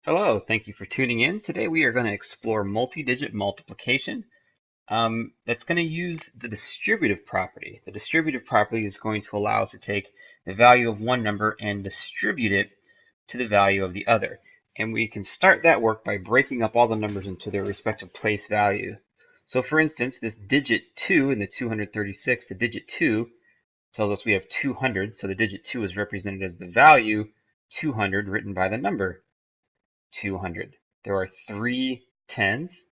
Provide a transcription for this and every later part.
Hello, thank you for tuning in. Today we are going to explore multi-digit multiplication. That's going to use the distributive property. The distributive property is going to allow us to take the value of one number and distribute it to the value of the other. And we can start that work by breaking up all the numbers into their respective place value. So for instance, this digit 2 in the 236, the digit 2 tells us we have 200, so the digit 2 is represented as the value 200 written by the number 200. There are three tens.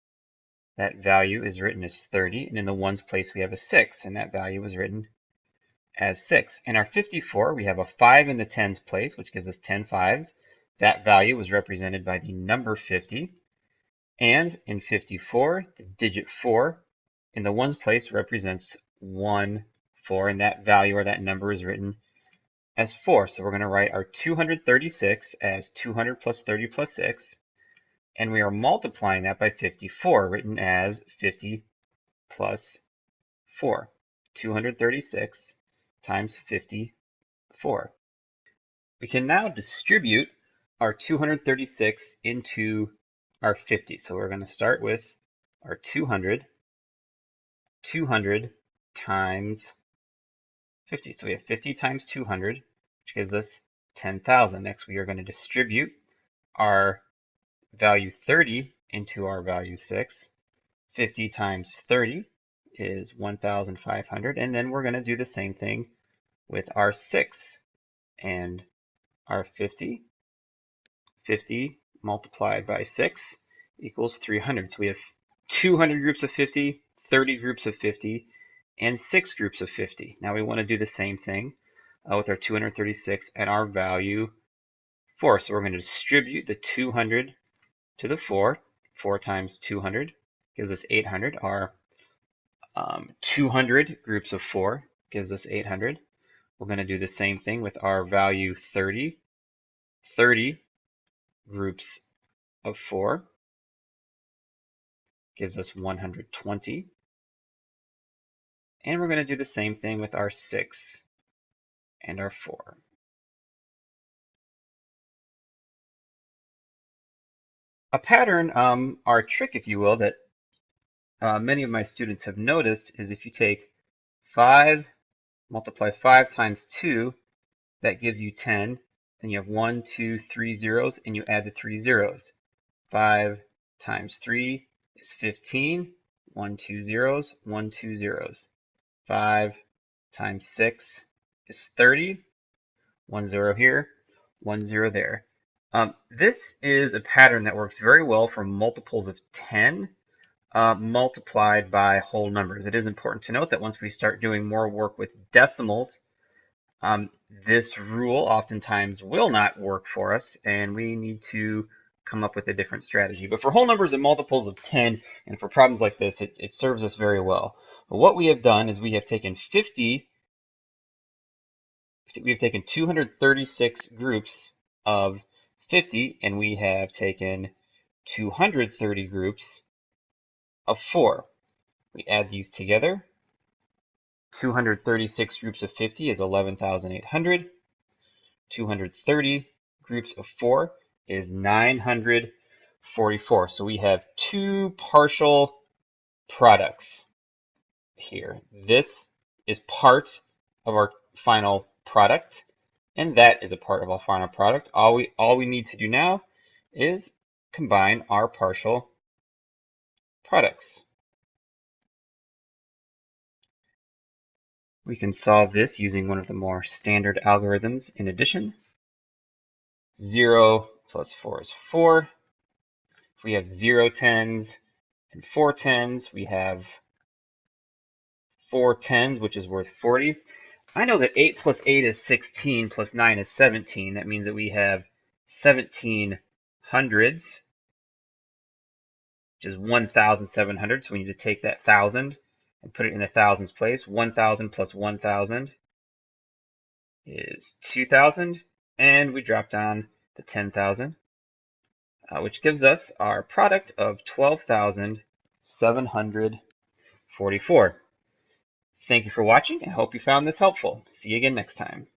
That value is written as 30, and in the ones place we have a 6, and that value is written as 6. In our 54, we have a 5 in the tens place, which gives us 10 fives. That value was represented by the number 50. And in 54, the digit 4 in the ones place represents 1, 4, and that value or that number is written as 4. So we're going to write our 236 as 200 plus 30 plus 6. And we are multiplying that by 54, written as 50 plus 4. 236 times 54. We can now distribute our 236 into our 50. So we're going to start with our 200 times 50. So we have 50 times 200, which gives us 10,000. Next, we are going to distribute our value 30 into our value 6. 50 times 30 is 1,500, and then we're going to do the same thing with our 6 and our 50. 50 multiplied by 6 equals 300. So we have 200 groups of 50, 30 groups of 50, and 6 groups of 50. Now we want to do the same thing with our 236 and our value 4. So we're going to distribute the 200 to the 4. 4 times 200 gives us 800. Our 200 groups of 4 gives us 800. We're going to do the same thing with our value 30. 30 groups of 4 gives us 120. And we're going to do the same thing with our 6 and our 4. A pattern, or a trick, if you will, that many of my students have noticed is if you take 5, multiply 5 times 2, that gives you 10. Then you have 1, 2, 3 zeros, and you add the 3 zeros. 5 times 3 is 15. 1, 2 zeros, 1, 2 zeros. 5 times 6 is 30. 1 0 here, 1 0 there. This is a pattern that works very well for multiples of 10 multiplied by whole numbers. It is important to note that once we start doing more work with decimals, this rule oftentimes will not work for us, and we need to come up with a different strategy. But for whole numbers and multiples of 10, and for problems like this, it serves us very well. But what we have done is we have taken 236 groups of 50, and we have taken 230 groups of 4. We add these together. 236 groups of 50 is 11,800. 230 groups of 4 is 944. So we have two partial products here. This is part of our final product, and that is a part of our final product. All we need to do now is combine our partial products. We can solve this using one of the more standard algorithms in addition. 0 plus 4 is 4. If we have 0 tens and 4 tens, we have 4 tens, which is worth 40. I know that 8 plus 8 is 16, plus 9 is 17. That means that we have 17 hundreds, which is 1,700. So we need to take that 1,000 and put it in the thousands place. 1,000 plus 1,000 is 2,000. And we drop down to 10,000, which gives us our product of 12,744. Thank you for watching. I hope you found this helpful. See you again next time.